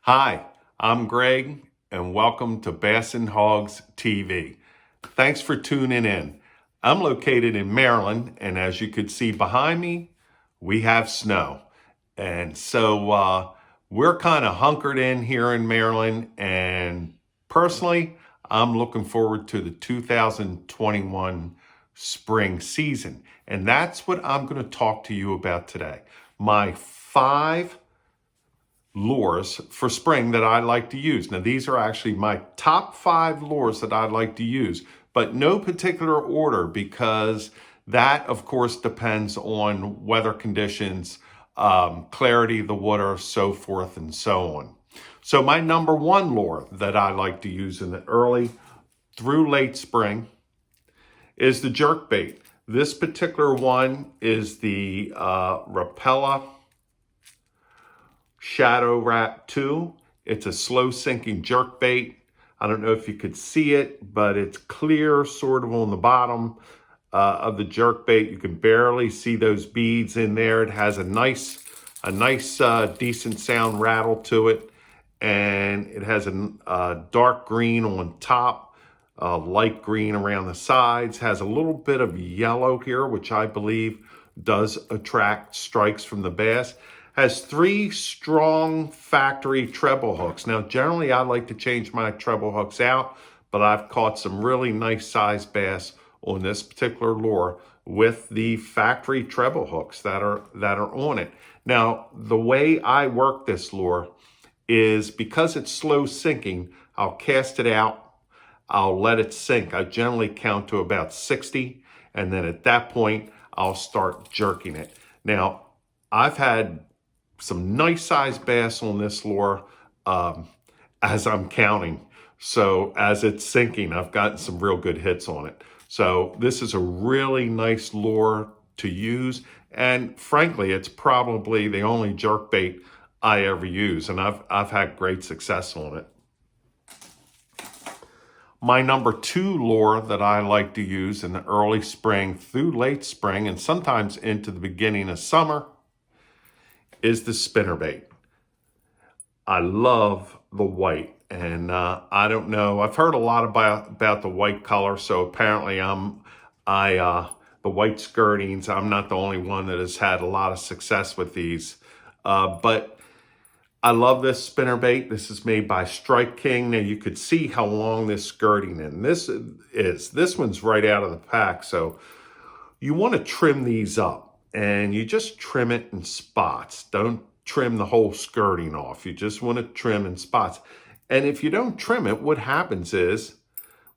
Hi, I'm Greg, and welcome to Bass and Hogs TV. Thanks for tuning in. I'm located in Maryland, and as you could see behind me, we have snow. And so we're kind of hunkered in here in Maryland, and personally, I'm looking forward to the 2021 spring season. And that's what I'm going to talk to you about today. My 5 lures for spring that I like to use. Now, these are actually my top 5 lures that I like to use, but no particular order because that, of course, depends on weather conditions, clarity of the water, so forth and so on. So my number 1 lure that I like to use in the early through late spring is the jerkbait. This particular one is the Rapella Shadow Rat 2. It's a slow sinking jerkbait. I don't know if you could see it, but it's clear sort of on the bottom of the jerkbait. You can barely see those beads in there. It has a nice decent sound rattle to it, and it has a dark green on top, light green around the sides, has a little bit of yellow here, which I believe does attract strikes from the bass. Has 3 strong factory treble hooks. Now, generally, I like to change my treble hooks out, but I've caught some really nice sized bass on this particular lure with the factory treble hooks that are on it. Now, the way I work this lure is because it's slow sinking, I'll cast it out, I'll let it sink. I generally count to about 60, and then at that point, I'll start jerking it. Now, I've had some nice sized bass on this lure as I'm counting. So as it's sinking, I've gotten some real good hits on it. So this is a really nice lure to use. And frankly, it's probably the only jerkbait I ever use. And I've had great success on it. My number 2 lure that I like to use in the early spring through late spring and sometimes into the beginning of summer is the spinnerbait. I love the white, and I don't know. I've heard a lot about the white color, so apparently the white skirtings. I'm not the only one that has had a lot of success with these, but I love this spinnerbait. This is made by Strike King. Now you could see how long this skirting is. This one's right out of the pack, so you want to trim these up. And you just trim it in spots. Don't trim the whole skirting off. You just want to trim in spots. And if you don't trim it, what happens is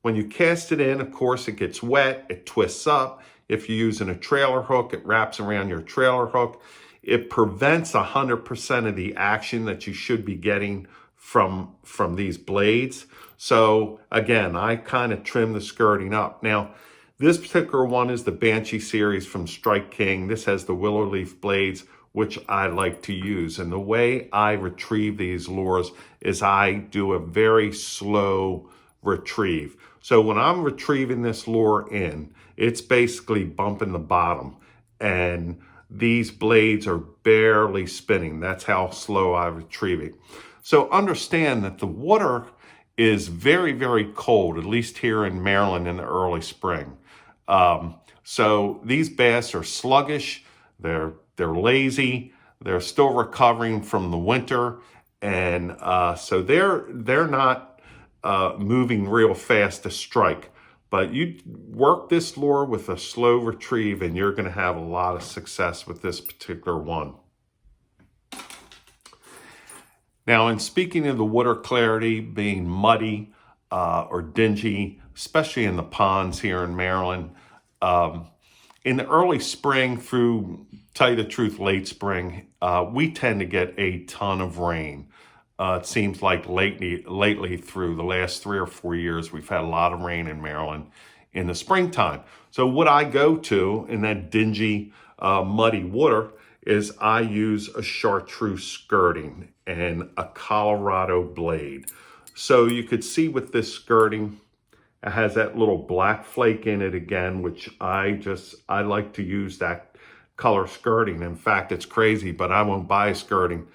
when you cast it in, of course, it gets wet, it twists up. If you're using a trailer hook, it wraps around your trailer hook. It prevents 100% of the action that you should be getting from these blades. So again, I kind of trim the skirting up. Now, this particular one is the Banshee series from Strike King. This has the willow leaf blades, which I like to use. And the way I retrieve these lures is I do a very slow retrieve. So when I'm retrieving this lure in, it's basically bumping the bottom. And these blades are barely spinning. That's how slow I retrieve it. So understand that the water is very, very cold, at least here in Maryland in the early spring. So these bass are sluggish, they're lazy, they're still recovering from the winter, and so they're not moving real fast to strike. But you work this lure with a slow retrieve, and you're going to have a lot of success with this particular one. Now, in speaking of the water clarity being muddy or dingy, especially in the ponds here in Maryland, in the early spring through, tell you the truth, late spring, we tend to get a ton of rain. It seems like lately through the last 3 or 4 years, we've had a lot of rain in Maryland in the springtime. So what I go to in that dingy, muddy water is I use a Chartreuse skirting and a Colorado blade. So you could see with this skirting, it has that little black flake in it again, which I like to use that color skirting. In fact, it's crazy, but I won't buy skirting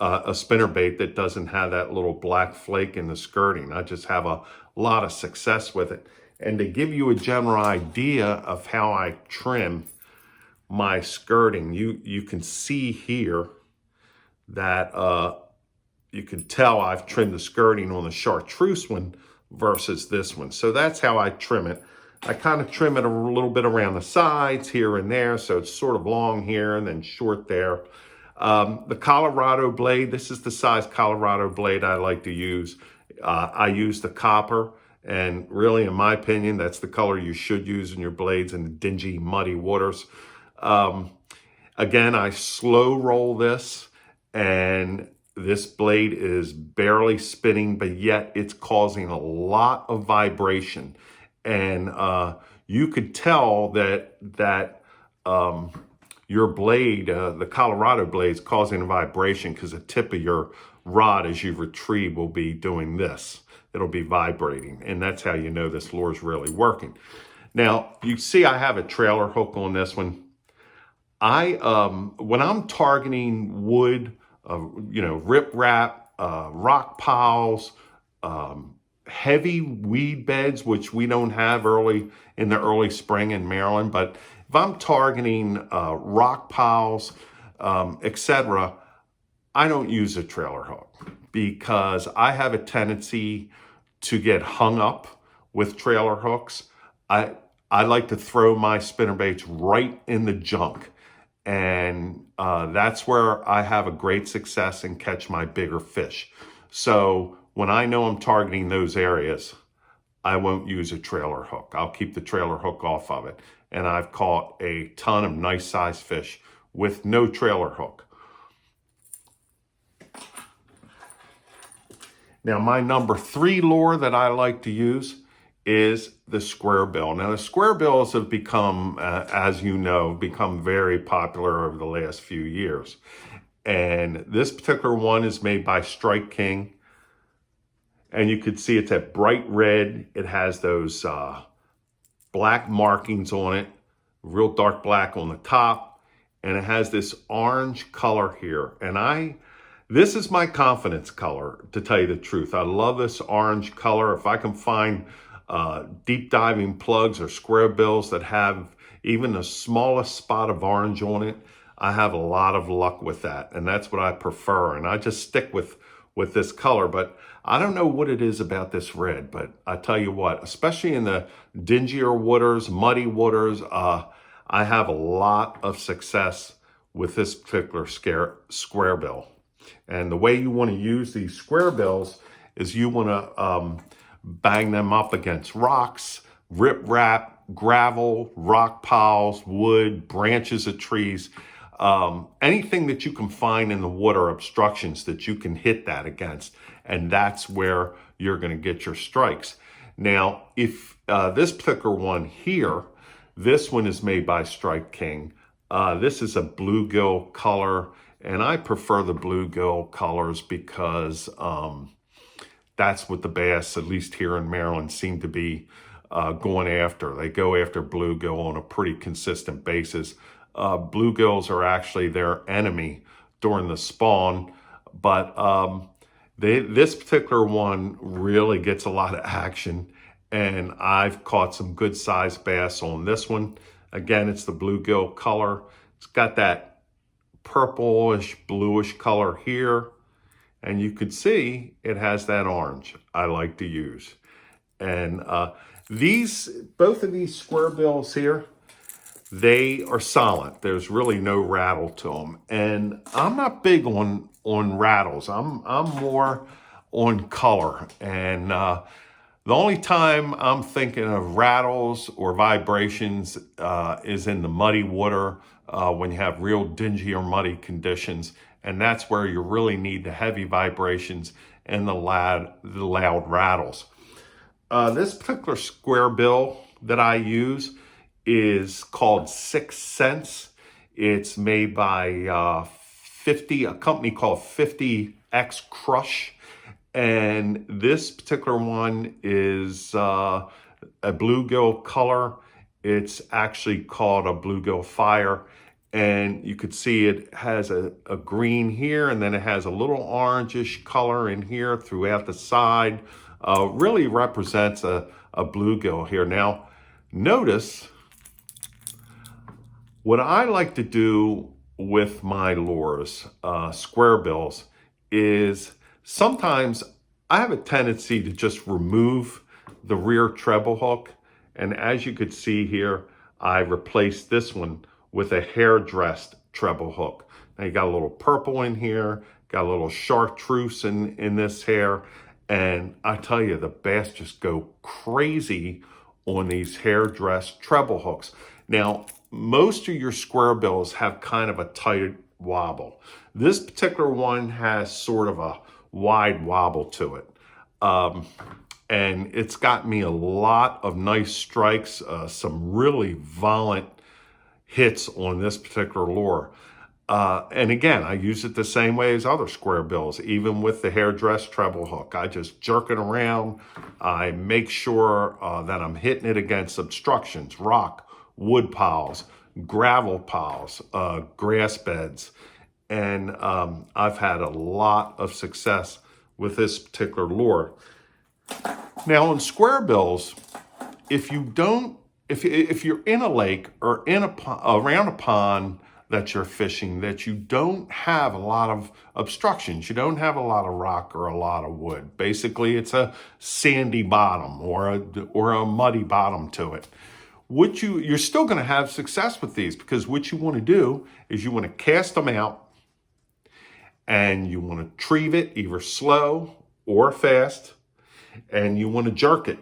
a spinnerbait that doesn't have that little black flake in the skirting. I just have a lot of success with it. And to give you a general idea of how I trim my skirting, you can see here that you can tell I've trimmed the skirting on the Chartreuse one versus this one. So that's how I trim it. I kind of trim it a little bit around the sides here and there, so it's sort of long here and then short there. The Colorado blade, this is the size Colorado blade I like to use. I use the copper, and really, in my opinion, that's the color you should use in your blades in the dingy, muddy waters. Again, I slow roll this, and this blade is barely spinning, but yet it's causing a lot of vibration. And you could tell that your blade, the Colorado blade, is causing a vibration because the tip of your rod as you retrieve will be doing this. It'll be vibrating, and that's how you know this lure is really working. Now, you see I have a trailer hook on this one. When I'm targeting wood, riprap, rock piles, heavy weed beds, which we don't have in the early spring in Maryland, but if I'm targeting rock piles, etc., I don't use a trailer hook because I have a tendency to get hung up with trailer hooks. I like to throw my spinnerbaits right in the junk, and that's where I have a great success and catch my bigger fish. So when I know I'm targeting those areas, I won't use a trailer hook. I'll keep the trailer hook off of it. And I've caught a ton of nice sized fish with no trailer hook. Now, my number 3 lure that I like to use is the square bill. Now, the square bills have become, as you know, become very popular over the last few years. And this particular one is made by Strike King. And you can see it's a bright red. It has those black markings on it, real dark black on the top. And it has this orange color here. And this is my confidence color, to tell you the truth. I love this orange color. If I can find deep diving plugs or square bills that have even the smallest spot of orange on it, I have a lot of luck with that. And that's what I prefer. And I just stick with this color. But I don't know what it is about this red, but I tell you what, especially in the dingier waters, muddy waters, I have a lot of success with this particular square bill. And the way you want to use these square bills is you want to bang them up against rocks, riprap, gravel, rock piles, wood, branches of trees, anything that you can find in the water, obstructions that you can hit that against. And that's where you're going to get your strikes. Now, if this particular one here, this one is made by Strike King. This is a bluegill color, and I prefer the bluegill colors because that's what the bass, at least here in Maryland, seem to be going after. They go after bluegill on a pretty consistent basis. Bluegills are actually their enemy during the spawn, but this particular one really gets a lot of action, and I've caught some good sized bass on this one. Again, it's the bluegill color. It's got that purplish, bluish color here, and you can see it has that orange I like to use. And both of these square bills here, they are solid. There's really no rattle to them. And I'm not big on rattles. I'm more on color. And the only time I'm thinking of rattles or vibrations is in the muddy water when you have real dingy or muddy conditions. And that's where you really need the heavy vibrations and the loud rattles. This particular square bill that I use is called 6 Cents. It's made by a company called 50X Crush. And this particular one is a bluegill color. It's actually called a bluegill fire. And you could see it has a green here, and then it has a little orangish color in here throughout the side. Really represents a bluegill here. Now, notice what I like to do with my lures, square bills, is sometimes I have a tendency to just remove the rear treble hook. And as you could see here, I replaced this one with a hair-dressed treble hook. Now you got a little purple in here, got a little chartreuse in this hair, and I tell you, the bass just go crazy on these hair-dressed treble hooks. Now, most of your square bills have kind of a tight wobble. This particular one has sort of a wide wobble to it. And it's got me a lot of nice strikes, some really violent hits on this particular lure. And again, I use it the same way as other square bills, even with the hair-dressed treble hook. I just jerk it around. I make sure that I'm hitting it against obstructions, rock, wood piles, gravel piles, grass beds. And I've had a lot of success with this particular lure. Now in square bills, if you're in a lake or around a pond that you're fishing, that you don't have a lot of obstructions, you don't have a lot of rock or a lot of wood. Basically, it's a sandy bottom or a muddy bottom to it. You're still going to have success with these, because what you want to do is you want to cast them out and you want to retrieve it either slow or fast, and you want to jerk it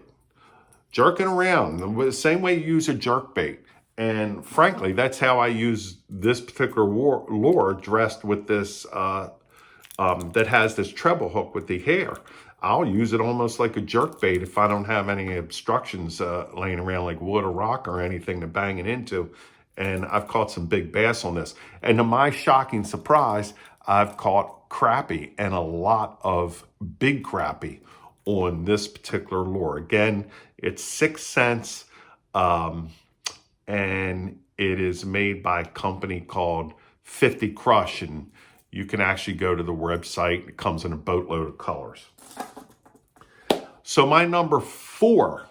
around the same way you use a jerkbait. And frankly, that's how I use this particular lure dressed with this that has this treble hook with the hair. I'll use it almost like a jerkbait if I don't have any obstructions laying around like wood or rock or anything to bang it into. And I've caught some big bass on this. And to my shocking surprise, I've caught crappie, and a lot of big crappie on this particular lure. Again, it's 6 cents, and it is made by a company called 50 Crush, and you can actually go to the website. It comes in a boatload of colors. So my number 4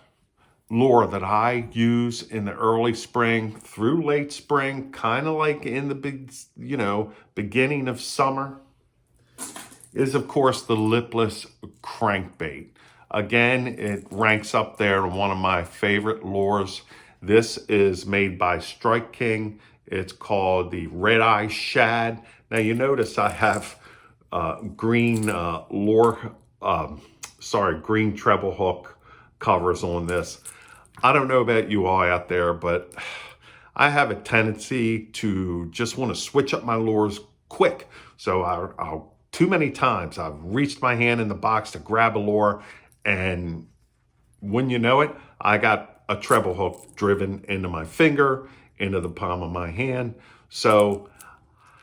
lure that I use in the early spring through late spring, kind of like in the beginning of summer, is of course the lipless crankbait. Again, it ranks up there to one of my favorite lures. This is made by Strike King. It's called the Red Eye Shad. Now you notice I have green green treble hook covers on this. I don't know about you all out there, but I have a tendency to just want to switch up my lures quick. So I'll too many times I've reached my hand in the box to grab a lure, and when you know it, I got a treble hook driven into my finger, into the palm of my hand. So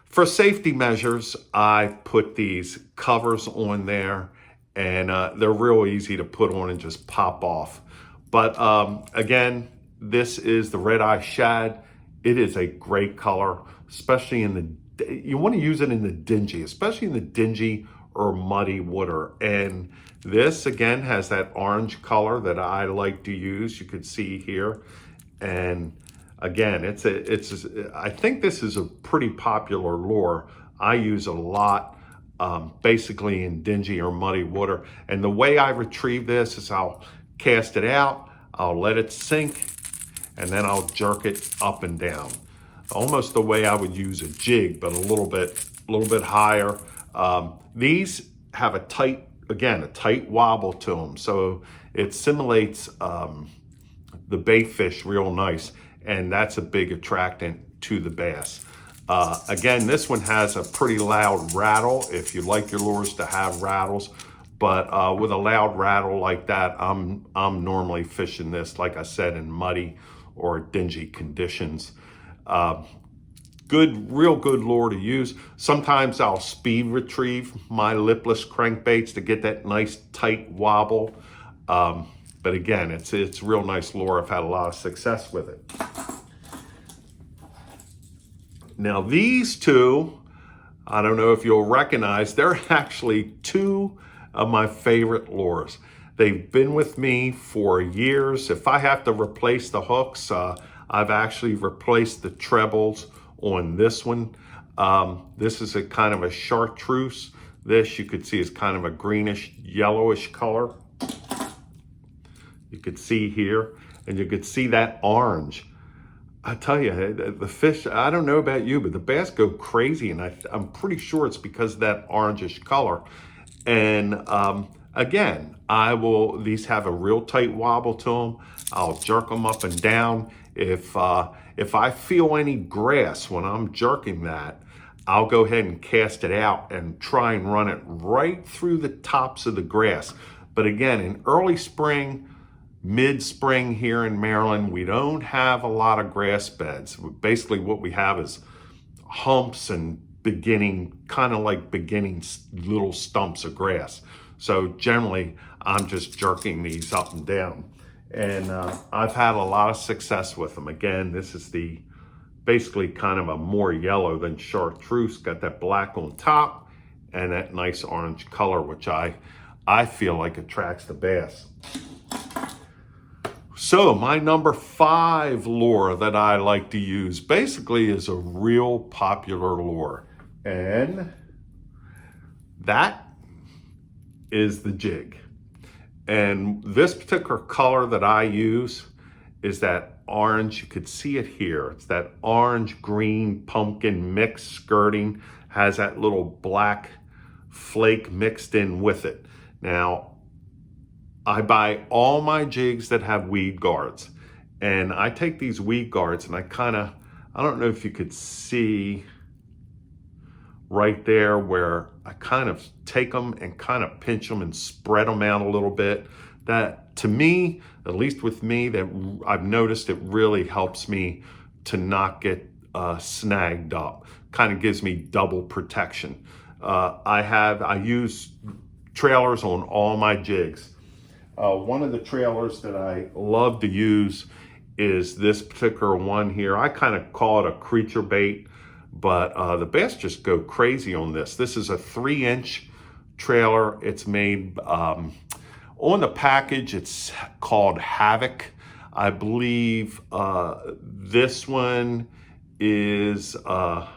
for safety measures, I put these covers on there, and they're real easy to put on and just pop off. But again, this is the Red Eye Shad. It is a great color, especially you want to use it in the dingy, especially in the dingy or muddy water. And this again has that orange color that I like to use. You could see here. And again, I think this is a pretty popular lure. I use a lot, basically in dingy or muddy water. And the way I retrieve this is I'll cast it out, I'll let it sink, and then I'll jerk it up and down. Almost the way I would use a jig, but a little bit higher. These have a tight wobble to them. So it simulates the bait fish real nice. And that's a big attractant to the bass. Again, this one has a pretty loud rattle if you like your lures to have rattles. But with a loud rattle like that, I'm normally fishing this, like I said, in muddy or dingy conditions. Real good lure to use. Sometimes I'll speed retrieve my lipless crankbaits to get that nice tight wobble. But again, it's real nice lure. I've had a lot of success with it. Now these two, I don't know if you'll recognize, they're actually two of my favorite lures. They've been with me for years. If I have to replace the hooks, I've actually replaced the trebles on this one. This is a kind of a Chartreuse. This you could see is kind of a greenish yellowish color. You could see here, and you could see that orange. I tell you, the fish, I don't know about you, but the bass go crazy, and I'm pretty sure it's because of that orangish color. And again, these have a real tight wobble to them. I'll jerk them up and down. If I feel any grass when I'm jerking that, I'll go ahead and cast it out and try and run it right through the tops of the grass. But again, in early spring, mid-spring here in Maryland, we don't have a lot of grass beds. Basically what we have is humps and beginning little stumps of grass. So generally I'm just jerking these up and down, and I've had a lot of success with them. Again, this is basically kind of a more yellow than Chartreuse, got that black on top and that nice orange color, which I feel like attracts the bass. So my number 5 lure that I like to use basically is a real popular lure, and that is the jig. And this particular color that I use is that orange. You could see it here. It's that orange green pumpkin mixed skirting, has that little black flake mixed in with it. Now, I buy all my jigs that have weed guards, and I take these weed guards and I don't know if you could see right there where I kind of take them and kind of pinch them and spread them out a little bit. That, to me, at least with me, that I've noticed it really helps me to not get snagged up. Kind of gives me double protection. I use trailers on all my jigs. One of the trailers that I love to use is this particular one here. I kind of call it a creature bait, but the bass just go crazy on this. This is a 3-inch trailer. It's made, on the package, it's called Havoc. I believe this one is, I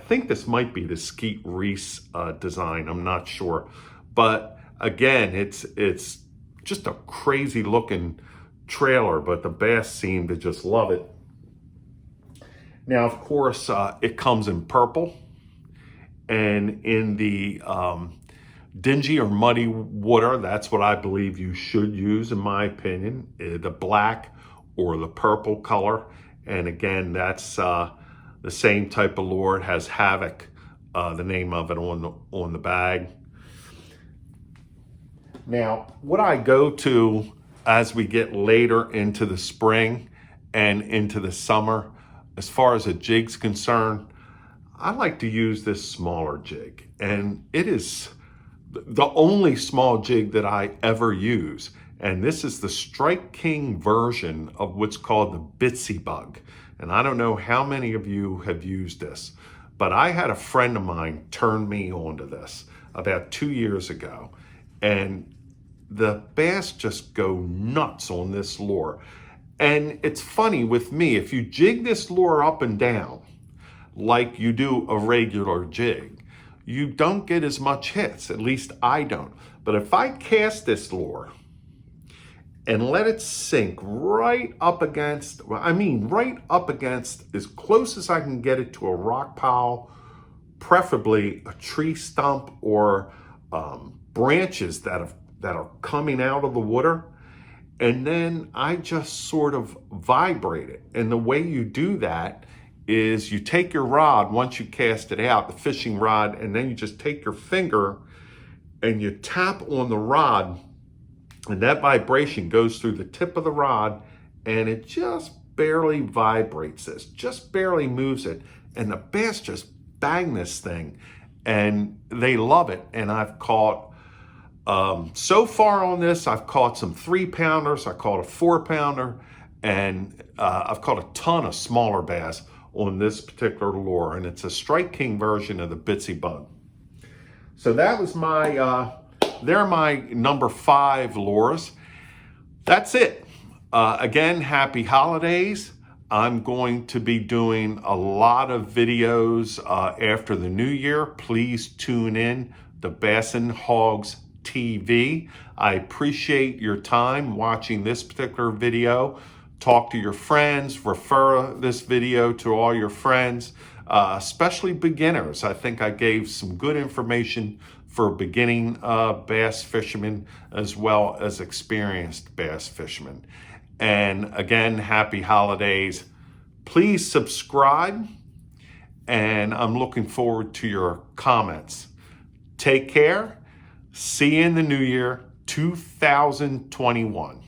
think this might be the Skeet Reese design. I'm not sure. But again, it's just a crazy looking trailer, but the bass seem to just love it. Now, of course, it comes in purple, and in the dingy or muddy water, that's what I believe you should use, in my opinion, the black or the purple color. And again, that's the same type of lure. It has Havoc, the name of it, on the bag. Now, what I go to as we get later into the spring and into the summer, as far as a jig's concerned, I like to use this smaller jig. And it is the only small jig that I ever use. And this is the Strike King version of what's called the Bitsy bug. And I don't know how many of you have used this, but I had a friend of mine turn me onto this about 2 years ago. And the bass just go nuts on this lure. And it's funny with me, if you jig this lure up and down like you do a regular jig, you don't get as much hits. At least I don't. But if I cast this lure and let it sink right up against, right up against, as close as I can get it to a rock pile, preferably a tree stump or branches that are coming out of the water, and then I just sort of vibrate it. And the way you do that is you take your rod, once you cast it out, the fishing rod, and then you just take your finger and you tap on the rod, and that vibration goes through the tip of the rod, and it just barely vibrates this, just barely moves it, and the bass just bang this thing, and they love it. And I've caught, so far on this, I've caught some 3-pounders, I caught a 4-pounder, and I've caught a ton of smaller bass on this particular lure, and it's a Strike King version of the Bitsy bug. So that was my, they're my number 5 lures. That's it. Again, happy holidays. I'm going to be doing a lot of videos after the new year. Please tune in to Bass and Hogs TV. I appreciate your time watching this particular video. Talk to your friends, refer this video to all your friends, especially beginners. I think I gave some good information for beginning bass fishermen as well as experienced bass fishermen. And again, happy holidays. Please subscribe, and I'm looking forward to your comments. Take care. See you in the new year, 2021.